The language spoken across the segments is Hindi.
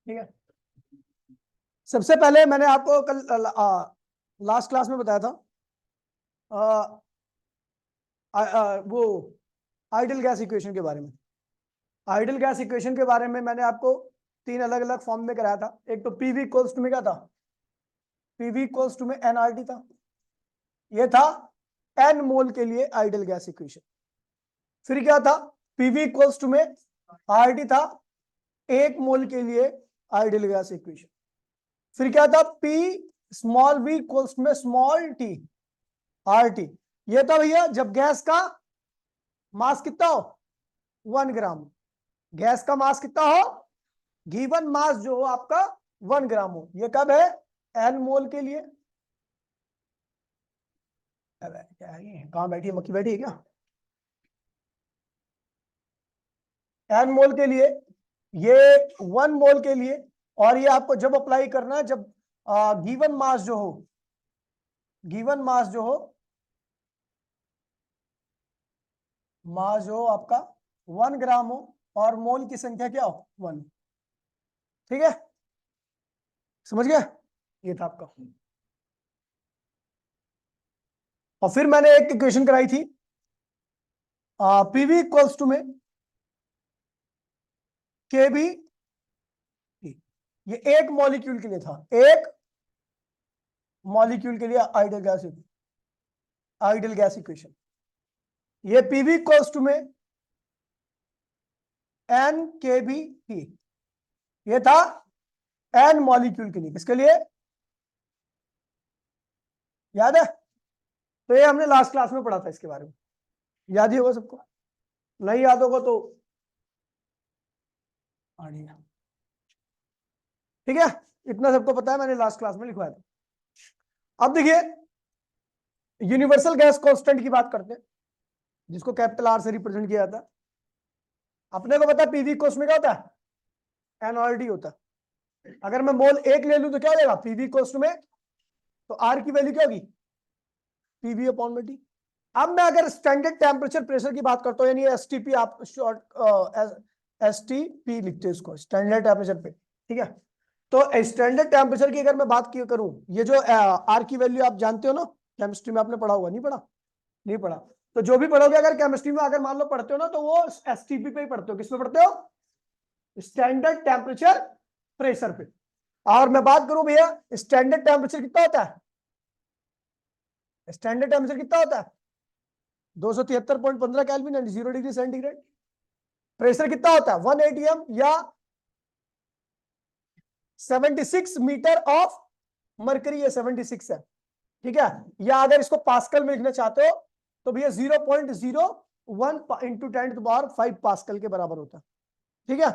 ठीक है। सबसे पहले मैंने आपको कल लास्ट क्लास में बताया था वो आइडियल गैस इक्वेशन के बारे में। आइडियल गैस इक्वेशन के बारे में मैंने आपको तीन अलग अलग फॉर्म में कराया था। एक तो पीवी इक्वल्स टू में क्या था, पीवी इक्वल्स टू में एनआरटी था, ये था एन मोल के लिए आइडियल गैस इक्वेशन। फिर क्या था, पीवी इक्वल्स टू में आरटी था 1 मोल के लिए आइडियल गैस इक्वेशन। फिर क्या था, पी स्मॉल वी इक्वल्स में स्मॉल टी आर टी। ये था भैया जब गैस का मास कितना हो 1 ग्राम, गैस का मास कितना हो, गिवन मास जो हो आपका 1 ग्राम हो। ये कब है, एन मोल के लिए। क्या है ये, कहां बैठी है, मक्खी बैठी है क्या। एन मोल के लिए, ये 1 मोल के लिए। और ये आपको जब अप्लाई करना है जब गिवन मास जो हो, गिवन मास जो हो, मास जो हो आपका 1 ग्राम हो और मोल की संख्या क्या हो 1। ठीक है, समझ गया, ये था आपका। और फिर मैंने एक इक्वेशन कराई थी पीवी इक्वल्स टू में के बी, ये एक मॉलिक्यूल के लिए था, एक मॉलिक्यूल के लिए आइडियल गैस इक्वेशन। ये पीवी इक्वल्स टू में एन के बी टी, ये था एन मॉलिक्यूल के लिए। किसके लिए, याद है, तो ये हमने लास्ट क्लास में पढ़ा था, इसके बारे में याद ही होगा सबको, नहीं याद होगा तो ठीक है, इतना सबको पता है, मैंने लास्ट क्लास में लिखवाया था। अब देखिए यूनिवर्सल गैस कांस्टेंट की बात करते हैं, जिसको कैपिटल आर से रिप्रेजेंट किया जाता है। अपने को पता है पीवी कोस में क्या होता है, एनआरडी होता है। अगर मैं मोल 1 ले लूं तो क्या हो जाएगा, पीवी कोस में, तो आर की वैल्यू क्या होगी, पीवी अपॉन में टी। अब मैं अगर स्टैंडर्ड टेम्परेचर प्रेशर की बात करता हूं, यानी एसटीपी, आप शॉर्ट एसटीपी लिखते हैं इसको, स्टैंडर्ड टेम्परेचर पे। ठीक है, तो स्टैंडर्ड टेम्परेचर की अगर मैं बात करूं, ये जो आर की वैल्यू आप जानते हो ना, केमिस्ट्री में आपने पढ़ा होगा, नहीं पढ़ा, नहीं पढ़ा, तो जो भी पढ़ोगे अगर केमिस्ट्री में अगर मान लो पढ़ते हो ना, तो वो एसटीपी पे ही पढ़ते हो। किसमें पढ़ते हो, स्टैंडर्ड टेम्परेचर प्रेशर पे। और मैं बात करूं भैया, स्टैंडर्ड टेम्परेचर कितना होता है, स्टैंडर्ड टेम्परेचर कितना होता है 273.15 kelvin and 0 degree centigrade. Pressure कितना होता है 1 atm या 76 मीटर ऑफ मरकरी, ये 76 है। ठीक है, या अगर इसको पास्कल में लिखना चाहते हो तो भैया 0.01 इंटू 10⁵ पास्कल के बराबर होता है। ठीक है,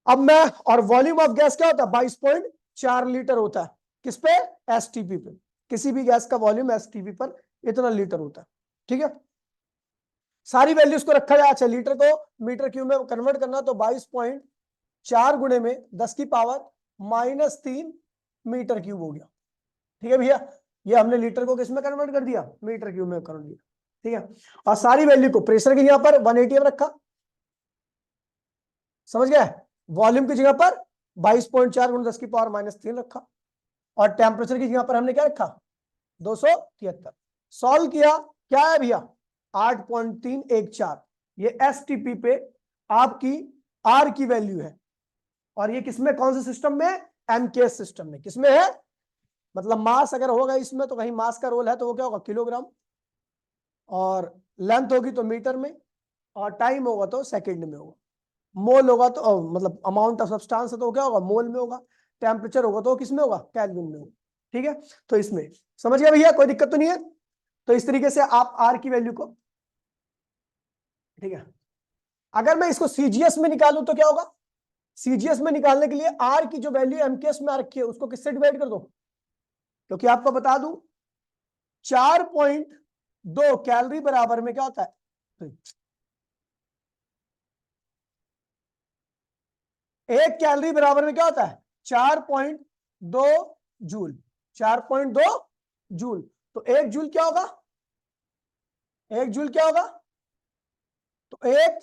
अब मैं, और वॉल्यूम ऑफ गैस क्या होता है 22.4 लीटर होता है। किस पे, एसटीपी पे। किसी भी गैस का वॉल्यूम एसटीपी पर इतना लीटर होता है। ठीक है, सारी वैल्यूज को रखा जाए। अच्छा, लीटर को मीटर क्यूब में कन्वर्ट करना, तो 22.4 गुणे में 10 की पावर -3 मीटर क्यूब हो गया। ठीक है भैया, ये हमने लीटर को किस में कन्वर्ट कर दिया, मीटर क्यूब में कन्वर्ट किया। ठीक है, और सारी वैल्यू को प्रेशर की जगह पर 1 atm रखा, समझ गए, वॉल्यूम की जगह पर 22.4 गुणे 10 की पावर -3 रखा, और टेम्परेचर की जगह पर हमने क्या रखा 273। सॉल्व किया, क्या है भैया 8.314। ये एसटीपी पे आपकी आर की वैल्यू है, और ये किसमें, कौन से सिस्टम में, एमकेएस सिस्टम में। किसमें है, मतलब मास अगर होगा इसमें तो कहीं मास का रोल है तो वो क्या होगा किलोग्राम, और लेंथ होगी तो मीटर में, और टाइम होगा तो सेकंड में होगा, मोल होगा तो मतलब अमाउंट ऑफ सब्सटेंस है तो क्या होगा मोल में होगा, टेम्परेचर होगा तो किसमें होगा केल्विन में होगा। ठीक है, तो इसमें समझ गया भैया, कोई दिक्कत तो नहीं है। तो इस तरीके से आप आर की वैल्यू को, ठीक है, अगर मैं इसको सीजीएस में निकालूं तो क्या होगा, सीजीएस में निकालने के लिए आर की जो वैल्यू एमकेएस में आ रखी है उसको किससे डिवाइड कर दो, क्योंकि आपको बता दूं 4.2 कैलोरी बराबर में क्या होता है, 1 कैलोरी बराबर में क्या होता है 4.2 जूल, 4.2 जूल। तो 1 जूल क्या होगा, 1 जूल क्या होगा, तो 1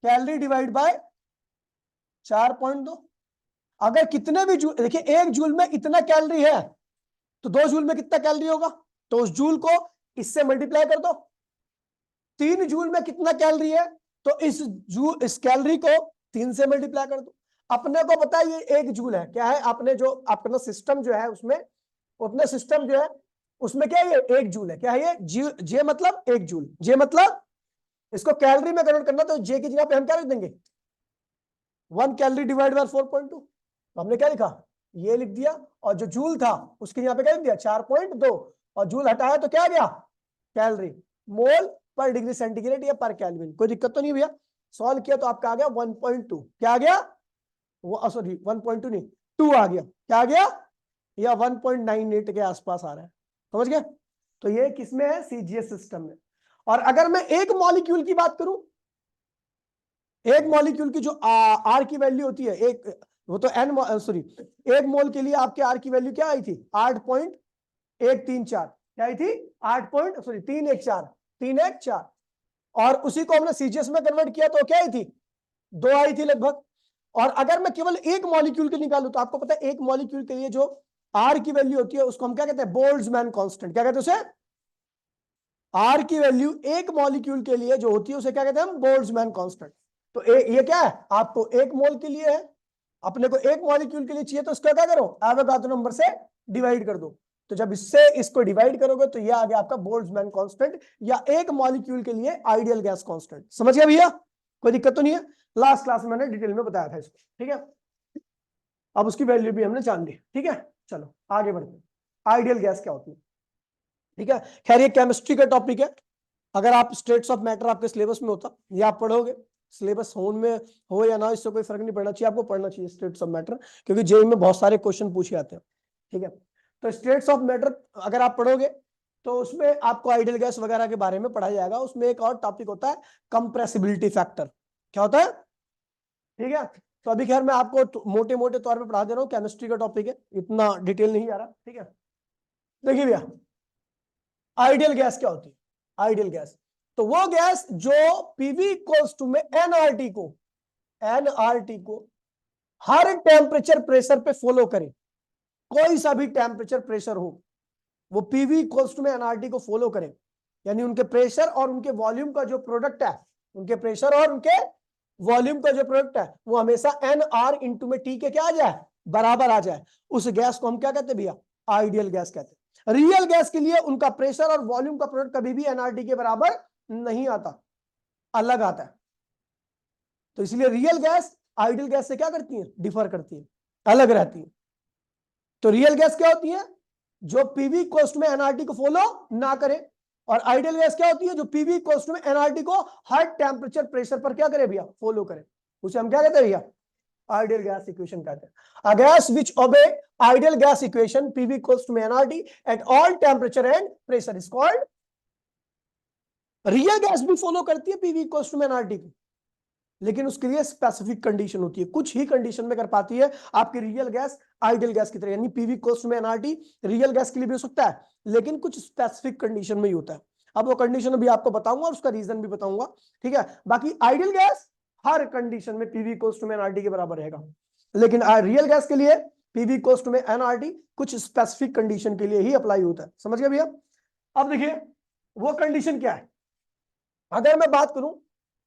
कैलोरी डिवाइड बाय 4.2, अगर कितने भी जूल, देखिए 1 जूल में इतना कैलोरी है, तो 2 जूल में कितना कैलोरी होगा, तो उस जूल को इससे मल्टीप्लाई कर दो। 3 जूल में कितना कैलोरी है, तो इस कैलोरी को 3 से मल्टीप्लाई कर दो। अपने को पता है ये 1 जूल है, क्या है, आपने जो अपना सिस्टम जो है उसमें, अपना सिस्टम जो है उसमें क्या है, ये 1 जूल है। क्या है ये, जे मतलब 1 जूल, जे मतलब इसको कैलोरी में कन्वर्ट करना, तो जे की जगह पे हम क्या लिख देंगे, 1 कैलोरी डिवाइड बाय 4.2। तो हमने क्या लिखा, ये लिख दिया, और जो जूल था उसके यहाँ पे क्या लिख दिया, 4.2, और जूल हटाया तो क्या आ गया, कैलोरी। मोल पर डिग्री सेंटीग्रेड या पर केल्विन, कोई दिक्कत तो नहीं भैया। सॉल्व किया तो आपका आ गया 1.2, क्या आ गया, वो सॉरी 1.2 नहीं, 2 आ गया, क्या आ गया, या 1.98 के आसपास आ रहा है, समझ गए। तो ये किसमें है, सीजीएस सिस्टम में। और अगर मैं एक मॉलिक्यूल की बात करूं, एक मॉलिक्यूल की जो आर की वैल्यू होती है, एक वो तो एन सॉरी, एक मोल के लिए आपके आर की वैल्यू क्या आई थी, 8.134, क्या आई थी, 314, और उसी को हमने सीजीएस में कन्वर्ट किया तो क्या आई थी, 2 आई थी लगभग। और अगर मैं केवल एक मॉलिक्यूल के निकालूं, तो आपको पता है एक मॉलिक्यूल के लिए जो आर की वैल्यू होती है उसको हम क्या कहते हैं, बोल्ट्जमैन कांस्टेंट, क्या कहते हैं उसे, आर की वैल्यू एक मॉलिक्यूल के लिए जो होती है उसे क्या कहते हैं हम, बोल्ट्जमैन कांस्टेंट। तो ये क्या है, आपको एक मोल के लिए है, अपने को एक मॉलिक्यूल के लिए चाहिए, तो इसका क्या करो, एवोगाड्रो नंबर से डिवाइड कर दो। तो जब इससे इसको डिवाइड करोगे तो ये आ गया आपका बोल्ट्जमैन कांस्टेंट, या एक मॉलिक्यूल के लिए आइडियल गैस कांस्टेंट। समझ गया भैया, कोई दिक्कत तो नहीं है। लास्ट क्लास में मैंने डिटेल में बताया था इसको, ठीक है। अब उसकी वैल्यू भी हमने जान ली, ठीक है। चलो आगे बढ़ते हैं, आइडियल गैस क्या होती है, ठीक है। खैर ये केमिस्ट्री का टॉपिक है, अगर आप स्टेट्स ऑफ मैटर आपके सिलेबस में होता, ये आप पढ़ोगे, सिलेबस में हो या ना, इससे कोई फर्क नहीं पड़ना चाहिए, आपको पढ़ना चाहिए स्टेट्स ऑफ मैटर, क्योंकि जेईई में बहुत सारे क्वेश्चन पूछे जाते हैं, ठीक है। तो स्टेट्स ऑफ मैटर अगर आप पढ़ोगे तो उसमें आपको आइडियल गैस वगैरह के बारे में पढ़ाया जाएगा। उसमें एक और टॉपिक होता है कंप्रेसिबिलिटी फैक्टर, क्या होता है, ठीक है। तो अभी खैर मैं आपको मोटे मोटे तौर पे पढ़ा दे रहा हूँ, केमिस्ट्री का टॉपिक है, इतना डिटेल नहीं जा रहा, ठीक है। देखिए भैया, आइडियल गैस क्या होती है, आइडियल गैस तो वो गैस जो पीवी इक्वल्स टू में एनआरटी को हर टेम्परेचर प्रेशर पे फॉलो करे, कोई सा भी टेम्परेचर प्रेशर हो, वो पीवी इक्वल्स टू में एनआरटी को फॉलो करे, यानी उनके प्रेशर और उनके वॉल्यूम का जो प्रोडक्ट है, उनके प्रेशर और उनके वॉल्यूम का जो प्रोडक्ट है वो हमेशा एन आर इंटू में टी के क्या आ जाए, बराबर आ जाए, उस गैस को हम क्या कहते हैं भैया, आइडियल गैस कहते हैं। रियल गैस के लिए उनका प्रेशर और वॉल्यूम का प्रोडक्ट कभी भी एनआरटी के बराबर नहीं आता, अलग आता है। तो इसलिए रियल गैस आइडियल गैस से क्या करती है, डिफर करती है, अलग रहती है। तो रियल गैस क्या होती है, जो पीवी कोस्ट में एनआरटी को फॉलो ना करे, और आइडियल गैस क्या होती है, जो पीवी कोस्ट में एनआरटी को हर टेम्परेचर प्रेशर पर क्या करे भैया, फॉलो करे, उसे हम क्या कहते हैं भैया, आइडियल गैस इक्वेशन कहते हैं। A gas which obey ideal gas equation PV equals to NRT at all temperature and pressure is called, real gas भी फॉलो करती है पीवी इक्वल्स टू एनआरटी को, लेकिन उसके लिए स्पेसिफिक कंडीशन होती है, कुछ ही कंडीशन में कर पाती है आपकी रियल गैस आइडियल गैस की तरह, यानी PV equals to NRT real gas के लिए भी हो सकता है, लेकिन कुछ स्पेसिफिक कंडीशन में ही होता है। अब वो कंडीशन भी आपको बताऊंगा और उसका रीजन भी बताऊंगा, ठीक है। बाकी आइडियल गैस हर कंडीशन में पीवी इक्वल्स टू एनआरटी के बराबर रहेगा, लेकिन रियल गैस के लिए पीवी इक्वल्स टू एनआरटी कुछ स्पेसिफिक कंडीशन के लिए ही अप्लाई होता है, समझ गए भैया। अब देखिए वो कंडीशन क्या है, अगर मैं बात करूं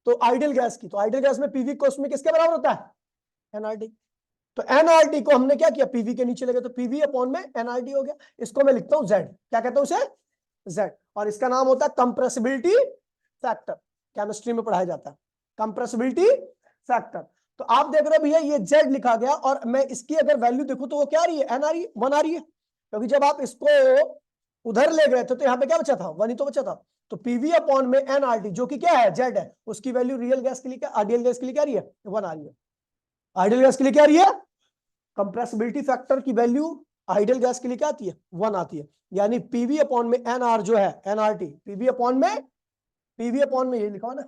तो आइडियल गैस की, तो आइडियल गैस में पीवी कोस्ट में किसके बराबर होता है, एनआरटी। तो एनआरटी को हमने क्या किया, पीवी के नीचे लगे तो पीवी अपॉन में एनआरटी हो गया, इसको मैं लिखता हूं जेड, क्या कहता हूं उसे, जेड, और इसका नाम होता है कंप्रेसिबिलिटी फैक्टर, केमिस्ट्री में पढ़ाया जाता है कंप्रेसिबिलिटी फैक्टर। तो आप देख रहे हो भैया ये जेड लिखा गया, और मैं इसकी अगर वैल्यू देखूं तो वो क्या आ रही है, एन आ रही है, 1 आ रही है, क्योंकि जब आप इसको उधर ले गए थे तो यहाँ पे क्या बचा था, 1 ही तो बचा था। तो पीवी अपॉन में एनआरटी जो कि क्या है, जेड है, उसकी वैल्यू रियल गैस के लिए क्या, आइडियल गैस के लिए क्या आ रही है, 1 आ रही है। आइडियल गैस के लिए क्या आ रही है, कंप्रेसिबिलिटी फैक्टर की वैल्यू आइडियल गैस के लिए क्या आती है, 1 आती है, यानी पीवी अपॉन में एनआर जो है एनआरटी, पीवी अपॉन में ये लिखा हो ना,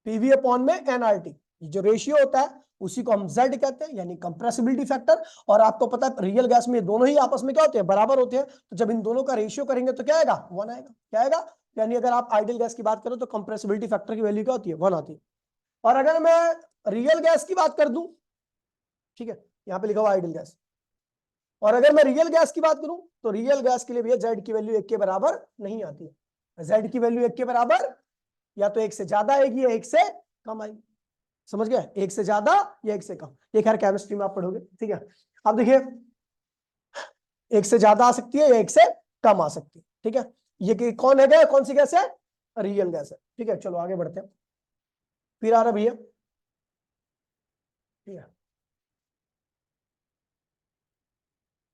पीवी अपॉन में एनआरटी, जो रेशियो होता है उसी को हम जेड कहते हैं, यानी कंप्रेसिबिलिटी फैक्टर। और आपको पता है रियल गैस में दोनों ही आपस में क्या होते हैं, बराबर होते हैं, तो जब इन दोनों का रेशियो करेंगे तो क्या आएगा, 1 आएगा, क्या आएगा, यानी अगर आप आइडियल गैस की बात करो तो कंप्रेसिबिलिटी फैक्टर की वैल्यू क्या होती है, 1 आती है। और अगर मैं रियल गैस की बात कर दूं ठीक है, यहाँ पे लिखा हुआ आइडियल गैस। और अगर मैं रियल गैस की बात करूं तो रियल गैस के लिए भैया जेड की वैल्यू 1 के बराबर नहीं आती है। जेड की वैल्यू 1 के बराबर या तो 1 से ज्यादा आएगी या 1 से कम आएगी। समझ गए, 1 से ज्यादा या 1 से कम। ये खैर केमिस्ट्री में आप पढ़ोगे, ठीक है। अब देखिए 1 से ज्यादा आ सकती है या 1 से कम आ सकती है, ठीक है। ये कौन है, कौन सी गैस है, रियल गैस है, ठीक है। चलो आगे बढ़ते हैं, फिर आ रहा भैया, ठीक है।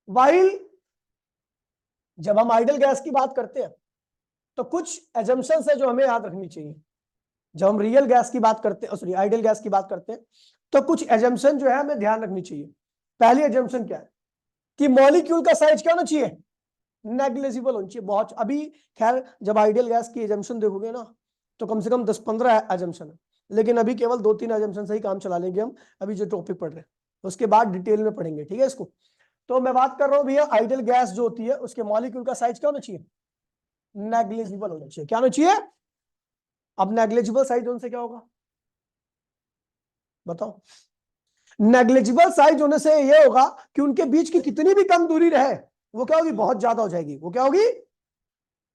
वाइल जब हम आइडियल गैस की बात करते हैं तो कुछ एजम्पशंस है जो हमें याद रखनी चाहिए। जब हम रियल गैस की बात करते हैं, सॉरी आइडियल गैस की बात करते हैं, तो कुछ एजम्पशन जो है हमें ध्यान रखनी चाहिए। पहली एजम्पशन क्या है कि मॉलिक्यूल का साइज क्या होना चाहिए, नेग्लिजिबल होना चाहिए। बहुत अभी खैर जब आइडियल गैस की एजम्पशन देखोगे ना तो कम से कम 10-15 एजम्पशन है, लेकिन अभी केवल 2-3 एजम्पशन से ही काम चला लेंगे हम, अभी जो टॉपिक पढ़ रहे हैं उसके बाद डिटेल में पढ़ेंगे, ठीक है इसको। तो मैं बात कर रहा हूं भैया आइडियल गैस जो होती है उसके मॉलिक्यूल का साइज क्या होना चाहिए, नेग्लिजिबल होना चाहिए। क्या होना चाहिए, अब नेग्लिजिबल साइज होने से क्या होगा बताओ। नेग्लिजिबल साइज होने से यह होगा कि उनके बीच की कितनी भी कम दूरी रहे वो क्या होगी, बहुत ज्यादा हो जाएगी। वो क्या होगी,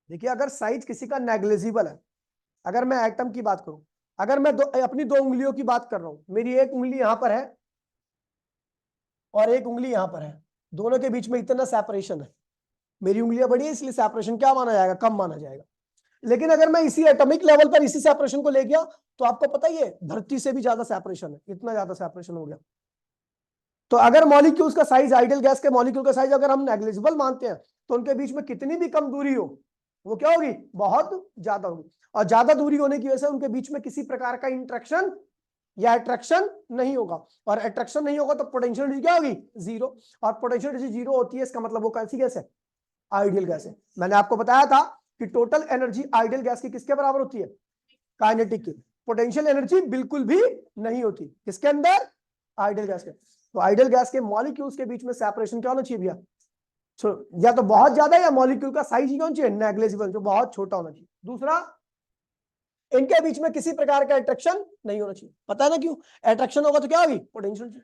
देखिए अगर साइज किसी का नेग्लिजिबल है, अगर मैं एटम की बात करूं, अगर मैं अपनी 2 उंगलियों की बात कर रहा हूं, मेरी एक उंगली यहां पर है और एक उंगली यहां पर है, दोनों के बीच में इतना सेपरेशन है, मेरी उंगलियां बड़ी है इसलिए सेपरेशन क्या माना जाएगा, कम माना जाएगा। लेकिन अगर मैं इसी एटॉमिक लेवल पर इसी सेपरेशन को ले गया तो आपको पता ही है धरती से भी ज्यादा सेपरेशन है, इतना ज्यादा सेपरेशन हो गया। तो अगर मॉलिक्यूल्स का साइज, आइडियल गैस के मॉलिक्यूल का साइज अगर हम नेग्लिजिबल मानते हैं तो उनके बीच में कितनी भी कम दूरी हो वो क्या होगी, बहुत ज्यादा होगी। और ज्यादा दूरी होने की वजह से उनके बीच में किसी प्रकार का इंटरेक्शन या अट्रैक्शन नहीं होगा, और अट्रैक्शन नहीं होगा तो पोटेंशियल एनर्जी क्या होगी, जीरो। और पोटेंशियल एनर्जी जीरो होती है इसका मतलब वो कैसी गैस है, आइडियल गैस है। मैंने आपको बताया था कि टोटल एनर्जी आइडियल गैस की किसके बराबर होती है, काइनेटिक की। पोटेंशियल एनर्जी बिल्कुल भी नहीं होती किसके अंदर, आइडियल गैस के। तो आइडियल गैस के मॉलिक्यूल्स के बीच में सेपरेशन क्या होना चाहिए भैया, या तो बहुत ज्यादा या मॉलिक्यूल का साइज ही होना चाहिए नेग्लिजिबल, जो बहुत छोटा होना चाहिए। दूसरा, इनके बीच में किसी प्रकार का अट्रैक्शन नहीं होना चाहिए। पता है ना क्यों, अट्रैक्शन होगा तो क्या होगी, पोटेंशियल।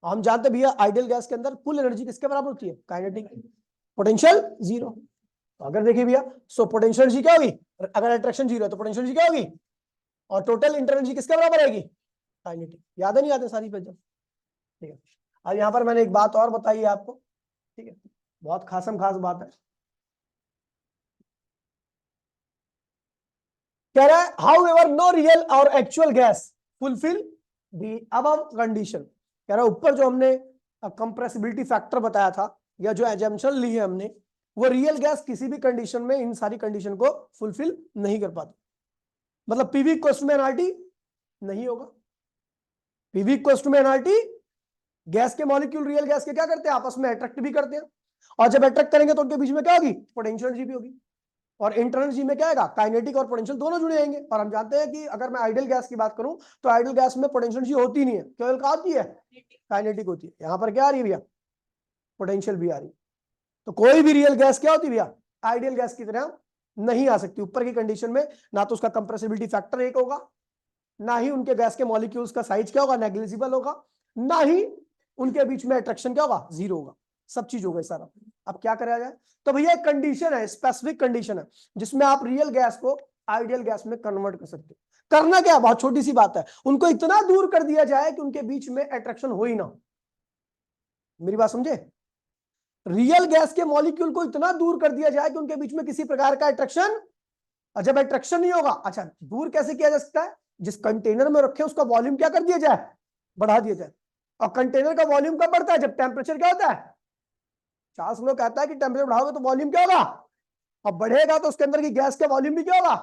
हम जानते भैया आइडियल गैस के अंदर कुल एनर्जी किसके बराबर होती है, काइनेटिक, पोटेंशियल जीरो। तो अगर देखिए भैया सो पोटेंशियल एनर्जी क्या होगी, अगर अट्रैक्शन जीरो है तो पोटेंशियल एनर्जी क्या होगी, और टोटल इंटर एनर्जी किसके बराबर आएगी, काइनेटिक। याद है नहीं याद है सारी पेज, ठीक है। अब यहाँ पर मैंने एक बात और बताई है आपको, ठीक है, बहुत खासम खास बात है। कह रहा है हाउ एवर नो रियल और actual gas fulfil the above condition. कह रहा है ऊपर जो हमने कंप्रेसिबिलिटी फैक्टर बताया था या जो एजम्पशन ली है हमने, वो रियल गैस किसी भी कंडीशन में इन सारी कंडीशन को फुलफिल नहीं कर पाती। मतलब पीवी इक्वल्स टू एनआरटी नहीं होगा। PV equals to NRT, gas के मॉलिक्यूल रियल गैस के क्या करते हैं, आपस में अट्रैक्ट भी करते हैं, और जब अट्रैक्ट करेंगे तो उनके बीच में क्या होगी, पोटेंशियल एनर्जी भी होगी। और इंटरनल एनर्जी में क्या आएगा, काइनेटिक और पोटेंशियल दोनों जुड़े जाएंगे। और हम जानते हैं कि अगर मैं आइडियल गैस की बात करूं तो आइडियल गैस में पोटेंशियल एनर्जी होती नहीं है, केवल क्या होती है, काइनेटिक होती है। यहां पर क्या आ रही है भैया, पोटेंशियल भी आ रही है। तो कोई भी रियल गैस क्या होती है भैया, आइडियल गैस की तरह नहीं आ सकती ऊपर की कंडीशन में। ना तो उसका कंप्रेसिबिलिटी फैक्टर 1 होगा, ना ही उनके गैस के मॉलिक्यूल्स का साइज क्या होगा, नेग्लिजिबल होगा, ना ही उनके बीच में अट्रैक्शन क्या होगा, जीरो होगा। सब चीज होगा सारा। अब क्या करा जाए, तो भैया एक कंडीशन है, स्पेसिफिक कंडीशन है जिसमें आप रियल गैस को आइडियल गैस में कन्वर्ट कर सकते हो। करना क्या, बहुत छोटी सी बात है, उनको इतना दूर कर दिया जाए कि उनके बीच में अट्रैक्शन हो ही ना। मेरी बात समझे, रियल गैस के मॉलिक्यूल को इतना दूर कर दिया जाए कि उनके बीच में किसी प्रकार का अट्रैक्शन, और जब अट्रैक्शन नहीं होगा, अच्छा दूर कैसे किया जा सकता है, जिस कंटेनर में रखे उसका वॉल्यूम क्या कर दिया जाए, बढ़ा दिया जाए। और कंटेनर का वॉल्यूम कब बढ़ता है, जब टेम्परेचर क्या होता है, चार्ल्स फ्लो कहता है कि टेम्परेचर बढ़ाओगे तो वॉल्यूम क्या होगा, और बढ़ेगा तो उसके अंदर की गैस का वॉल्यूम भी क्या होगा,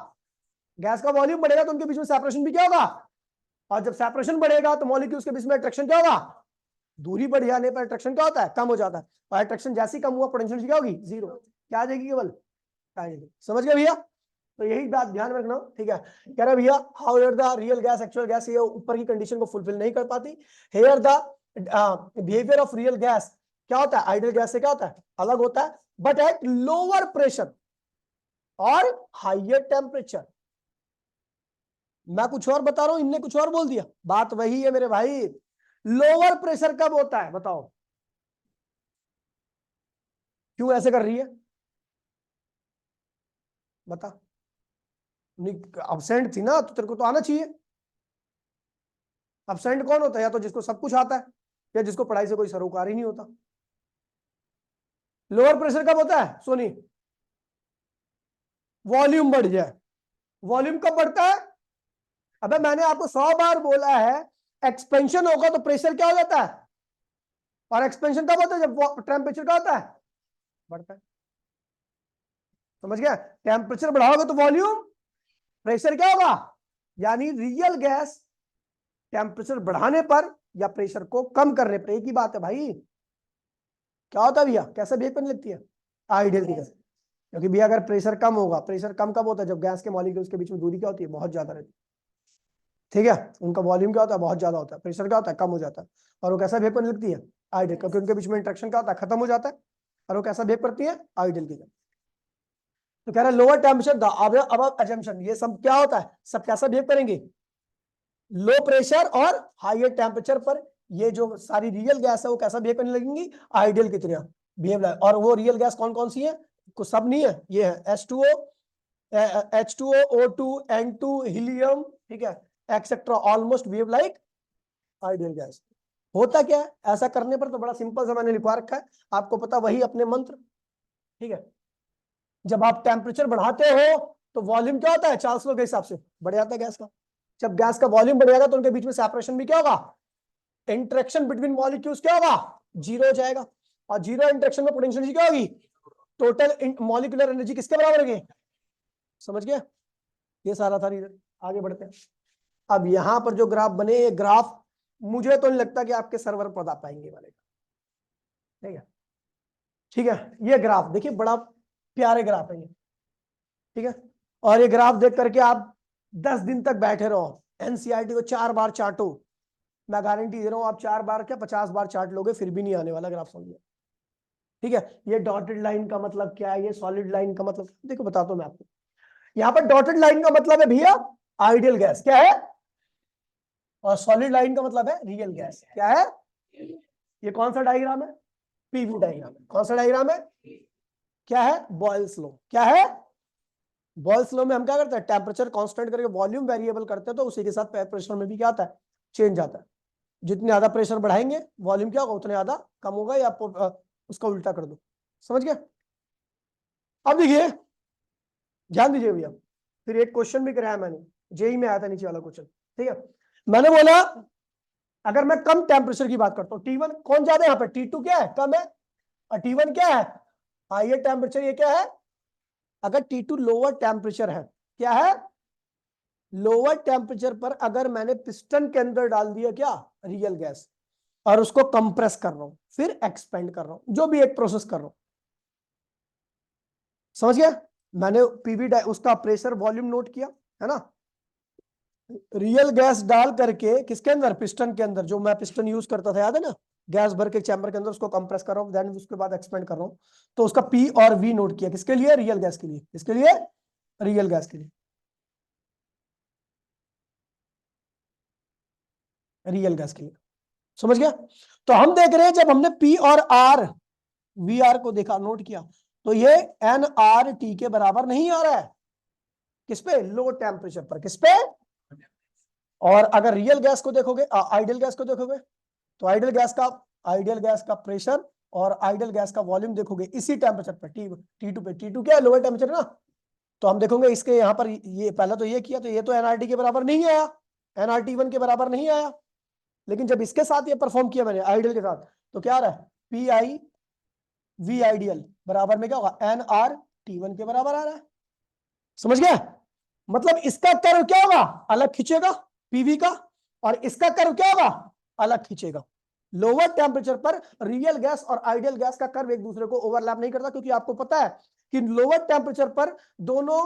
गैस का वॉल्यूम बढ़ेगा तो उनके बीच में सेपरेशन भी क्या होगा, और जब सेपरेशन बढ़ेगा तो मॉलिक्यूल्स के बीच में अट्रैक्शन क्या होगा, दूरी बढ़ जाने पर अट्रैक्शन क्या होता है, कम हो जाता है। और अट्रैक्शन जैसे ही कम हुआ पोटेंशियल क्या होगी, जीरो। क्या आ जाएगी, केवल समझ गए भैया। तो यही बात ध्यान में रखना, ठीक है। कह रहा भैया how ever the real gas actual gas ये ऊपर की कंडीशन को फुलफिल नहीं कर पाती। Here the behaviour of real gas क्या होता है, आइडियल गैस से क्या होता है, अलग होता है, बट एट लोअर प्रेशर और हाइयर टेम्परेचर। मैं कुछ और बता रहा हूं, इनने कुछ और बोल दिया, बात वही है मेरे भाई। लोअर प्रेशर कब होता है बताओ, क्यों ऐसे कर रही है बता। अब्सेंट थी ना तो तेरे को तो आना चाहिए। अब्सेंट कौन होता है, या तो जिसको सब कुछ आता है या जिसको पढ़ाई से कोई सरोकार ही नहीं होता। लोअर प्रेशर कब होता है सोनी, वॉल्यूम बढ़ जाए। वॉल्यूम कब बढ़ता है, अबे मैंने आपको 100 बार बोला है, एक्सपेंशन होगा तो प्रेशर क्या हो जाता है, और एक्सपेंशन कब होता है जब टेम्परेचर क्या होता है, बढ़ता है। समझ गया, टेम्परेचर बढ़ाओगे तो वॉल्यूम, प्रेशर क्या होगा, यानी रियल गैस टेम्परेचर बढ़ाने पर या प्रेशर को कम करने पर, एक ही बात है भाई। क्या होता है भैया, कैसे बिहेव करने लगती है आइडियल की गैस, क्योंकि भैया अगर प्रेशर कम होगा, प्रेशर कम कब होता है, जब गैस के मॉलिक्यूल्स के बीच में दूरी क्या होती है, बहुत ज्यादा रहती है। ठीक है, उनका वॉल्यूम क्या होता है, बहुत ज्यादा होता है, प्रेशर क्या होता है, कम हो जाता है, और वो कैसा बिहेव करने लगती है आइडियल, क्योंकि उनके बीच में इंटरेक्शन क्या होता है, खत्म हो जाता है, और वो कैसा बिहेव करती है आइडियल की गैस। तो कह रहा है lower temperature the above assumption, ये सब क्या होता है, सब कैसा बिहेव करेंगे, लो प्रेशर और हायर टेम्परेचर पर ये जो सारी रियल गैस है वो कैसा बिहेव करने लगेंगी, आइडियल की तरह बिहेव। और वो रियल गैस कौन कौन सी है, कुछ सब नहीं है, ये है H2O, H2O, O2, N2, helium, ठीक है, etcetera, almost behave like ideal gas. होता क्या है ऐसा करने पर, तो बड़ा सिंपल सा मैंने लिखवा रखा है, आपको पता वही अपने मंत्र। ठीक है, जब आप टेम्परेचर बढ़ाते हो तो वॉल्यूम क्या होता है, चार्ल्स लॉ के हिसाब से बढ़ जाता है गैस का। जब गैस का वॉल्यूम बढ़ जाएगा तो उनके बीच में सेपरेशन भी क्या होगा, इंटरेक्शन बिटवीन मॉलिक्यूल्स क्या होगा, जीरो हो जाएगा। और जीरो इंटरेक्शन में पोटेंशियल एनर्जी क्या होगी, टोटल मॉलिक्यूलर एनर्जी किसके बराबर होगी, समझ गया। ये सारा था रीजन, आगे बढ़ते हैं। अब यहां पर जो ग्राफ बने, ये ग्राफ मुझे तो नहीं लगता कि आपके सर्वर पर आ पाएंगे वाले। ठीक है, ठीक है, ये ग्राफ देखिए बड़ा प्यारे ग्राफ है ये। ठीक है, और ये ग्राफ देख करके आप 10 दिन तक बैठे रहो, एनसीईआरटी को 4 बार चाटो, मैं गारंटी दे रहा हूं आप 4 बार क्या 50 बार चाट लोगे फिर भी नहीं आने वाला ग्राफ समझ। ठीक है, ये डॉटेड लाइन का मतलब क्या है, ये सॉलिड लाइन का मतलब देखो बताता हूं मैं आपको। यहां पर डॉटेड लाइन का मतलब है भैया आइडियल गैस क्या है, और सॉलिड लाइन का मतलब है रियल गैस क्या है। ये कौन सा डायग्राम है, पीवी डायग्राम है। कौन सा डायग्राम है, क्या है, बॉयल्स लॉ। क्या है, बॉयल्स लॉ में हम क्या करते हैं, टेम्परेचर कांस्टेंट करके वॉल्यूम वेरिएबल करते हैं, तो उसी के साथ प्रेशर में भी क्या आता है, चेंज आता है। जितने ज्यादा प्रेशर बढ़ाएंगे वॉल्यूम क्या होगा, उतने ज्यादा कम होगा, या उसका उल्टा कर दो। समझ गया। अब देखिए ध्यान दीजिए भैया, फिर एक क्वेश्चन भी कराया मैंने, जेई में आया था नीचे वाला क्वेश्चन। ठीक है, मैंने बोला अगर मैं कम टेम्परेचर की बात करता हूँ, T1 कौन ज्यादा है, यहाँ पे T2 क्या है, कम है, और T1 क्या है, हाइयर टेम्परेचर। ये क्या है, अगर T2 लोअर टेम्परेचर है, क्या है, लोअर टेम्परेचर पर अगर मैंने पिस्टन के अंदर डाल दिया क्या, रियल गैस, और उसको कंप्रेस कर रहा हूं, फिर एक्सपेंड कर रहा हूं, जो भी एक प्रोसेस कर रहा हूं, समझ गया। मैंने पीवी उसका प्रेशर वॉल्यूम नोट किया है ना, रियल गैस डाल करके किसके अंदर, पिस्टन के अंदर, जो मैं पिस्टन यूज करता था याद है ना, गैस भर के चैम्बर के अंदर उसको कंप्रेस कर रहा हूं, देन उसके बाद एक्सपेंड कर रहा हूं, तो उसका पी और वी नोट किया, किसके लिए, रियल गैस के लिए, किसके लिए, रियल गैस के लिए, रियल गैस के लिए। समझ गया। तो हम देख रहे हैं जब हमने पी और आर वी आर को देखा, नोट किया, तो ये एन आर टी के बराबर नहीं आ रहा है, किस पे, लो टेम्परेचर पर, किस पे। और अगर रियल गैस को देखोगे, आइडियल गैस को देखोगे, तो आइडियल गैस का प्रेशर और आइडियल गैस का वॉल्यूम देखोगे इसी टेम्परेचर पर, टी टू पे, T2 क्या है, लोअर टेम्परेचर ना। तो हम देखोगे इसके यहाँ पर, ये पहला तो ये किया, तो ये तो एनआरटी के बराबर नहीं आया, एनआरटी 1 के बराबर नहीं आया, लेकिन जब इसके साथ ये परफॉर्म किया मैंने आइडियल के साथ, तो क्या आ रहा है, पी आई वी आइडियल बराबर में क्या होगा, NRT1 के बराबर आ रहा है। समझ गया, मतलब इसका कर्व क्या होगा, अलग खींचेगा पीवी का, और इसका कर्व क्या होगा, अलग खींचेगा। लोअर टेम्परेचर पर रियल गैस और आइडियल गैस का कर्व एक दूसरे को ओवरलैप नहीं करता, क्योंकि आपको पता है कि लोअर टेम्परेचर पर दोनों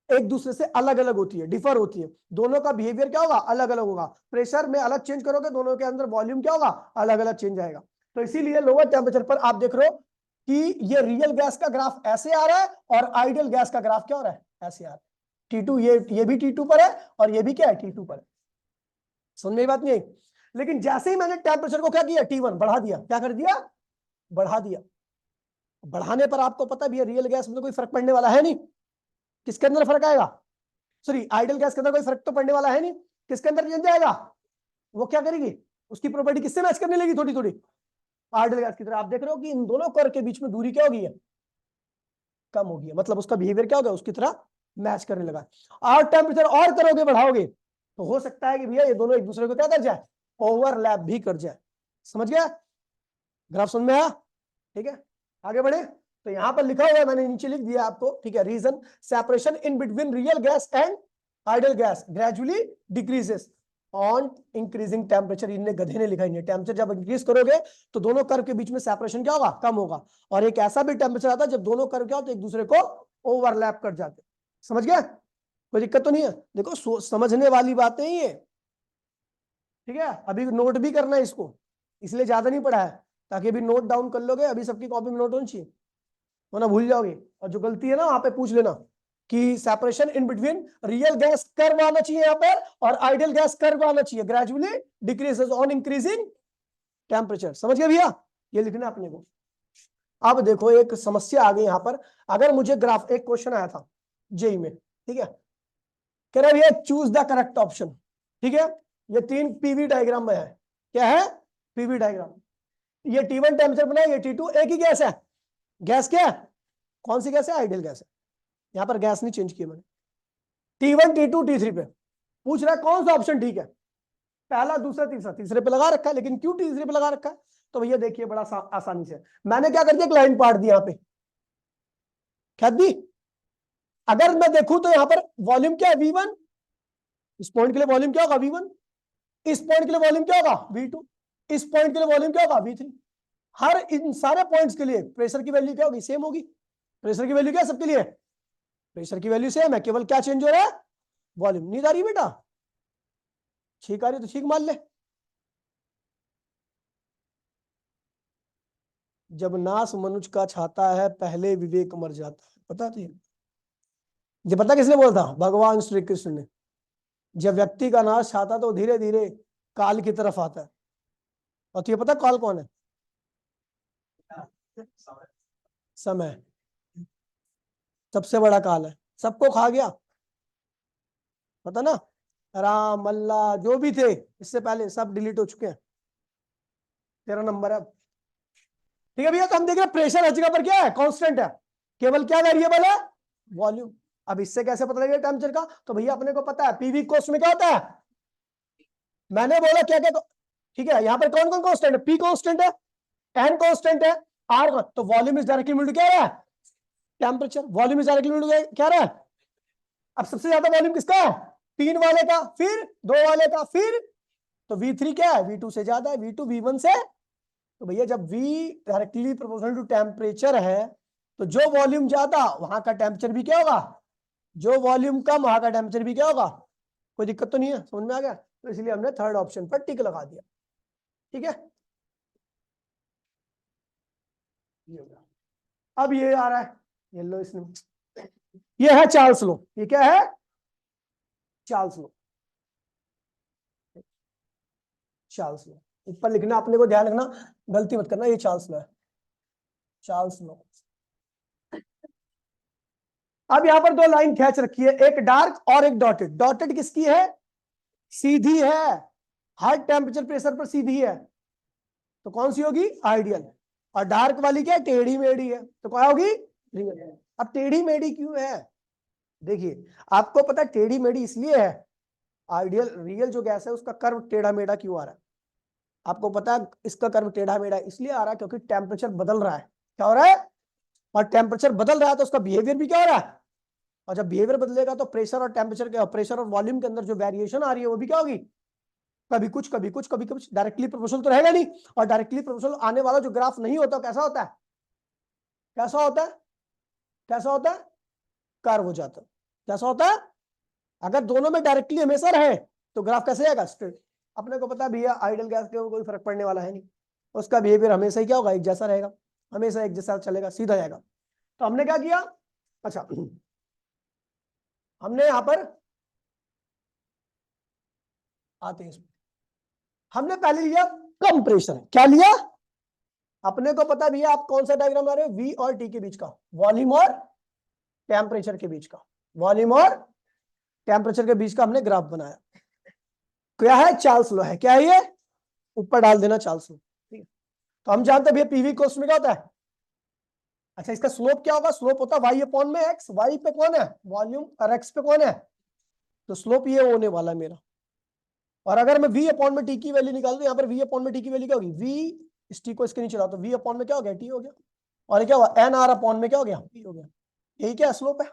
एक दूसरे से अलग अलग होती है, डिफर होती है, दोनों का बिहेवियर क्या होगा, अलग अलग होगा। प्रेशर में अलग चेंज करोगे, दोनों के अंदर वॉल्यूम क्या होगा, अलग अलग चेंज आएगा। तो इसीलिए लोअर टेम्परेचर पर आप देख रहे हो कि ये रियल गैस का ग्राफ ऐसे आ रहा है, और आइडियल गैस का ग्राफ क्या हो रहा है, ऐसे आ रहा है। T2 ये भी T2 पर है, और ये भी क्या है, T2 पर है। समझ में बात नहीं आई। लेकिन जैसे ही मैंने टेम्परेचर को क्या किया, T1 बढ़ा दिया, क्या कर दिया, बढ़ा दिया। बढ़ाने पर आपको पता भी है रियल गैस में तो कोई फर्क पड़ने वाला है नहीं। किसके अंदर फर्क आएगा, सॉरी आइडियल गैस के अंदर कोई फर्क तो पड़ने वाला है नहीं, किसके अंदर चेंज आएगा, वो क्या करेगी, उसकी प्रॉपर्टी किससे मैच करने लगी, थोड़ी थोड़ी आइडियल गैस की तरह। आप देख रहे हो कि इन दोनों कर्व के बीच में दूरी क्या होगी है, कम होगी, मतलब उसका बिहेवियर क्या होगा, उसकी तरह मैच करने लगा। और टेम्परेचर और करोगे, बढ़ाओगे, तो हो सकता है कि भैया ये दोनों एक दूसरे को क्या कर जाए, ओवरलैप भी कर जाए। समझ गया, ग्राफ समझ में आया, ठीक है। आगे बढ़े, तो यहां पर लिखा हुआ है, मैंने नीचे लिख दिया आपको, ठीक है। Reason, separation in between real gas and ideal gas gradually decreases on increasing temperature. इनने गधे ने लिखा है, टेम्परेचर जब इंक्रीज करोगे तो दोनों कर्व के बीच में सेपरेशन क्या होगा, कम होगा। और एक ऐसा भी टेम्परेचर आता है जब दोनों कर्व क्या होते एक दूसरे को ओवरलैप कर जाते। समझ गया, कोई दिक्कत तो नहीं है। देखो समझने वाली बातें ही है, ठीक है। अभी नोट भी करना है इसको, इसलिए ज्यादा नहीं पढ़ा है, ताकि अभी नोट डाउन कर लोगे, अभी सबकी कॉपी में नोट होनी चाहिए, वरना भूल जाओगे। और जो गलती है ना वहां पे पूछ लेना कि separation in between real gas curve आना चाहिए यहाँ पर, और आइडियल गैस कर्व आना चाहिए, gradually decreases on increasing temperature. समझ गए भैया, ये लिखना है अपने को। अब देखो एक समस्या आ गई यहाँ पर, अगर मुझे ग्राफ, एक क्वेश्चन आया था जेई में, ठीक है, कह रहा है भैया चूज द करेक्ट ऑप्शन, ठीक है। ये 3 पीवी डायग्राम में है, क्या है, पीवी डायग्राम। ये T1 टेम्परेचर बना, ये T2, एक ही गैस है। गैस क्या है, कौन सी गैस है, आइडियल गैस है। यहां पर गैस नहीं चेंज किया मैंने। T1 T2 T3 पे पूछ रहा है कौन सा ऑप्शन ठीक है, पहला दूसरा तीसरा, तीसरे पे लगा रखा है, लेकिन क्यों तीसरे पे लगा रखा है, तो भैया देखिए बड़ा आसानी से मैंने क्या कर दिया, एक लाइन पाट दी यहां पे, क्या दी। अगर मैं देखूं तो यहां पर वॉल्यूम क्या है, V1, इस पॉइंट के लिए वॉल्यूम क्या होगा, V1, इस पॉइंट के लिए वॉल्यूम क्या होगा, V2, इस पॉइंट के लिए वॉल्यूम क्या होगा, V3। हर इन सारे पॉइंट्स के लिए प्रेशर की वैल्यू क्या होगी, सेम होगी। प्रेशर की वैल्यू क्या है सबके लिए, प्रेशर की वैल्यू सेम है, केवल क्या चेंज हो रहा है, वॉल्यूम। नींद आ रही बेटा, ठीक आ रही तो ठीक मान ले। जब नाश मनुज का छाता है पहले विवेक मर जाता है, पता थी ये, पता किसने बोला था, भगवान श्री कृष्ण ने। जब व्यक्ति का नाश छाता तो धीरे धीरे काल की तरफ आता है। और तुझे पता काल कौन है, समय, सबसे बड़ा काल है, सबको खा गया, पता ना। राम अल्लाह जो भी थे इससे पहले सब डिलीट हो चुके हैं, तेरा नंबर है। ठीक है भैया, तो हम देख रहे हैं प्रेशर हर जगह पर क्या है, कांस्टेंट है, केवल क्या वेरिएबल है, वॉल्यूम। अब इससे कैसे पता लगेगा टेम्परेचर का, तो भैया अपने को पता है पीवी कोस्ट में क्या होता है, मैंने बोला क्या क्या, ठीक है। यहाँ पर कौन कौन कांस्टेंट है, पी कांस्टेंट है, एन कांस्टेंट है, आर, तो volume is directly equal to क्या है, temperature. Volume is directly equal to क्या है। अब सबसे ज्यादा वॉल्यूम किसका है, 3 वाले का, फिर 2 वाले का, फिर तो V3 क्या है, V2 से ज्यादा है, V2 V1 से। तो भैया जब V directly proportional to temperature है, तो जो वॉल्यूम ज्यादा वहां का टेम्परेचर भी क्या होगा, जो वॉल्यूम कम वहां का टेम्परेचर भी क्या होगा। कोई दिक्कत तो नहीं है, समझ में आ गया। तो इसलिए हमने थर्ड ऑप्शन पर टिक लगा दिया, ठीक है। ये हो गया। अब ये आ रहा है, ये लो इसमें, ये है चार्ल्स लो, ये क्या है, चार्ल्स लो, चार्ल्स लो। ऊपर लिखना अपने को, ध्यान रखना, गलती मत करना, ये चार्ल्स लो है, चार्ल्स लो। अब यहां पर 2 लाइन खींच रखी है, एक डार्क और एक डॉटेड। डॉटेड किसकी है, सीधी है, हर टेम्परेचर प्रेशर पर सीधी है, तो कौन सी होगी, आइडियल। और डार्क वाली क्या है, टेढ़ी मेढ़ी है, तो क्या होगी, रियल। अब टेढ़ी मेढ़ी क्यों है, देखिए आपको पता है टेढ़ी मेढ़ी इसलिए है, आइडियल रियल जो गैस है उसका कर्व टेढ़ा मेढ़ा क्यों आ रहा है, आपको पता है इसका कर्व टेढ़ा मेढ़ा इसलिए आ रहा है क्योंकि टेम्परेचर बदल रहा है। क्या हो रहा है, और टेम्परेचर बदल रहा है तो उसका बिहेवियर भी क्या हो रहा है, और जब बिहेवियर बदलेगा तो प्रेशर और टेम्परेचर के, प्रेशर और वॉल्यूम के अंदर जो वेरिएशन आ रही है वो भी क्या होगी, कभी कुछ कभी कुछ कभी कुछ, डायरेक्टली प्रोपोर्शनल तो रहेगा नहीं। और डायरेक्टली प्रोपोर्शनल आने वाला जो ग्राफ नहीं होता कैसा होता है, कैसा होता है, कैसा होता है, कर्व हो जाता है। कैसा होता है, अगर दोनों में डायरेक्टली हमेशा रहे तो ग्राफ कैसे आएगा, स्ट्रेट। अपने को पता है भैया आइडियल गैस के कोई फर्क पड़ने वाला है नहीं, उसका बिहेवियर हमेशा ही क्या होगा, एक जैसा रहेगा, हमेशा एक जैसा चलेगा, सीधा जाएगा। तो हमने क्या किया, अच्छा हमने यहां पर आते हैं इसमें, हमने पहले लिया कम प्रेशर, क्या लिया, अपने को पता भी है आप कौन सा डायग्राम बना रहे हो, V और T के बीच का, वॉल्यूम और टेम्परेचर के बीच का, वॉल्यूम और टेम्परेचर के बीच का हमने ग्राफ बनाया। क्या है, चार्ल्स लॉ है, क्या है ये, ऊपर डाल देना चार्ल्स लॉ, ठीक है। तो हम जानते हैं भैया पीवी कोस में क्या होता है, अच्छा इसका स्लोप क्या होगा, स्लोप होता है वाई अपॉन में एक्स, वाई पे कौन है वॉल्यूम और एक्स पे कौन है, तो स्लोप ये होने वाला है मेरा। और अगर मैं वी अपॉन में टी की वैल्यू निकाल दूं, यहाँ पर वी अपॉन में टी की वैल्यू क्या होगी, वी इस टी को इसके नीचे लाओ तो वी अपॉन में क्या हो गया, टी हो गया, और क्या हुआ एन आर अपॉन में क्या हो गया, टी हो गया। यही क्या स्लोप है,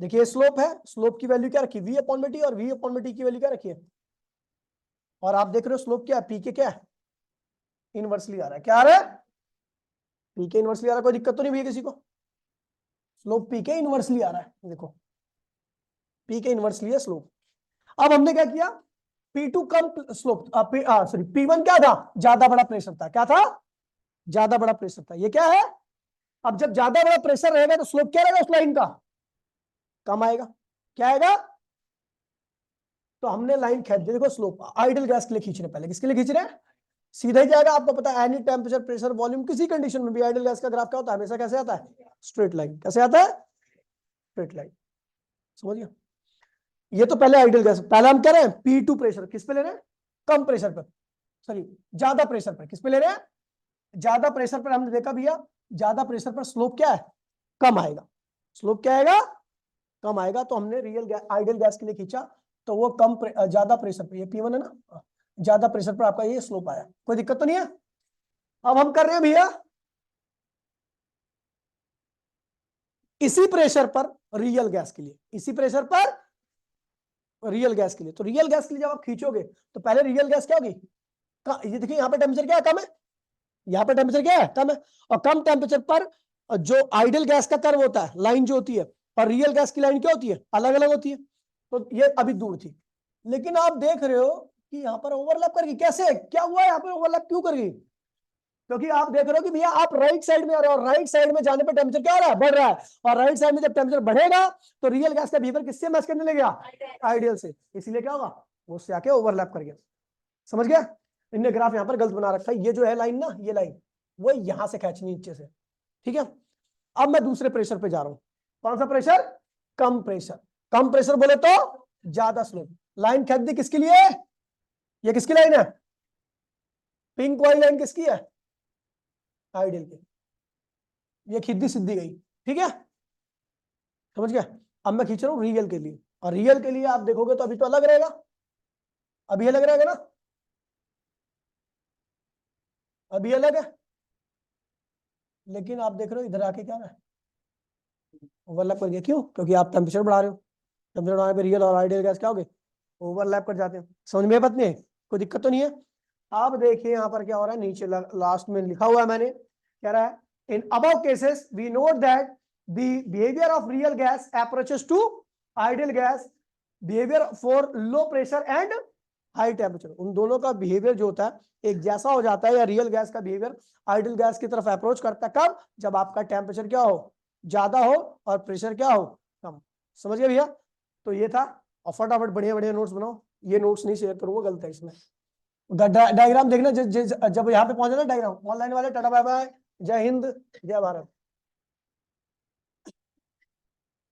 देखिए स्लोप है, स्लोप की वैल्यू क्या रखी, वी अपॉन में टी, और वी अपॉन में टी की वैल्यू क्या रखी है, और आप देख रहे हो स्लोप क्या है, पी के क्या है, इनवर्सली आ रहा है, क्या आ रहा है, पी के इनवर्सली आ रहा है, कोई दिक्कत तो नहीं भैया किसी को, स्लोप पी के इनवर्सली आ रहा है, देखो पी के इनवर्सली है स्लोप। अब हमने क्या किया, P2 कम स्लोप, सॉरी P1 क्या था, ज्यादा बड़ा प्रेशर था, क्या था, ज्यादा बड़ा प्रेशर था, ये क्या है, अब जब ज्यादा बड़ा प्रेशर रहेगा तो स्लोप क्या रहेगा उस लाइन का, कम आएगा, क्या आएगा, तो हमने लाइन खींच दी, देखो स्लोप आइडियल गैस के लिए खींच रहे, पहले किसके लिए खींच रहे हैं, सीधा ही जाएगा, आपको पता है एनी टेम्परेचर प्रेशर वॉल्यूम किसी कंडीशन में भी आइडियल गैस का ग्राफ क्या होता है, हमेशा कैसे आता है, स्ट्रेट लाइन, कैसे आता है, स्ट्रेट लाइन, समझ गया। ये तो पहले आइडियल गैस, पहले हम कह रहे हैं P2 प्रेशर किस पे ले रहे हैं, कम प्रेशर पर, सॉरी ज्यादा प्रेशर पर, किस पे ले रहे हैं, ज्यादा प्रेशर पर, हमने देखा भैया ज्यादा प्रेशर पर स्लोप क्या है, कम आएगा, स्लोप क्या आएगा, कम आएगा, तो हमने रियल गैस आइडियल गैस के लिए खींचा, तो वो ज्यादा प्रेशर पर, ये P1 है ना, ज्यादा प्रेशर पर आपका ये स्लोप आया, कोई दिक्कत तो नहीं है। अब हम कर रहे हैं भैया इसी प्रेशर पर रियल गैस के लिए, इसी प्रेशर पर रियल गैस के लिए, तो रियल गैस के लिए जब आप खींचोगे तो पहले रियल गैस क्या होगी, ये देखिए यहाँ पे टेम्परेचर क्या है, कम है, यहाँ पे टेम्परेचर क्या है, कम है, और कम टेम्परेचर पर जो आइडियल गैस का कर्व होता है, लाइन जो होती है, और रियल गैस की लाइन क्या होती है, अलग अलग होती है, तो ये अभी दूर थी, लेकिन आप देख रहे हो कि यहाँ पर ओवरलैप कर गई, कैसे, क्या हुआ यहाँ पे ओवरलैप क्यों कर गई, क्योंकि आप देख रहे हो कि भैया आप राइट साइड में आ रहे हो, और राइट साइड में जाने पर टेम्परेचर क्या हो रहा है, बढ़ रहा है, और राइट साइड में जब टेम्परेचर बढ़ेगा तो रियल गैस का बिहेवियर किससे मैच करने लगेगा, आइडियल से, इसलिए क्या होगा, वो उससे आके ओवरलैप कर गया, समझ गया। इनने ग्राफ यहाँ पर गलत बना रखा है, ये जो है लाइन ना, ये लाइन वो यहां से खींचनी नीचे से, ठीक है। अब मैं दूसरे प्रेशर पे जा रहा हूं, कौन सा प्रेशर, कम प्रेशर, कम प्रेशर बोले तो ज्यादा स्लोप, लाइन खींच दी किसके लिए, ये किसकी लाइन है, पिंक वाली लाइन किसकी है, आइडियल की, ये खिद्दी सिद्धि गई, ठीक है, समझ गया। अब मैं खींच रहा हूं रियल के लिए, और रियल के लिए आप देखोगे तो अभी तो अलग रहेगा, अभी अलग रहेगा ना, अभी अलग है, लेकिन आप देख रहे हो इधर आके क्या है, ओवरलैप कर गया, क्यों, क्योंकि आप टेम्परेचर बढ़ा रहे हो, टेम्परेचर बढ़ाने पे रियल और आइडियल गैस क्या हो गए, ओवरलैप कर जाते हैं, समझ में बात नहीं, कोई दिक्कत तो नहीं है। आप देखिए यहाँ पर क्या हो रहा है, नीचे लास्ट में लिखा हुआ है मैंने, कह रहा है in above cases we note that the behaviour of real gas approaches to ideal gas behaviour for low pressure and high temperature, उन दोनों का बिहेवियर जो होता है एक जैसा हो जाता है, या रियल गैस का बिहेवियर आइडियल गैस की तरफ अप्रोच करता है, कब, जब आपका टेम्परेचर क्या हो, ज्यादा हो और प्रेशर क्या हो, कम, समझ गए भैया। तो ये था, और फटाफट बढ़िया बढ़िया नोट्स बनाओ, ये नोट्स नहीं शेयर करूंगा, गलत है इसमें, डायग्राम देखना जब यहाँ पे पहुंचे ना डायग्राम, ऑनलाइन वाले, टाटा बाय बाय, जय हिंद जय भारत।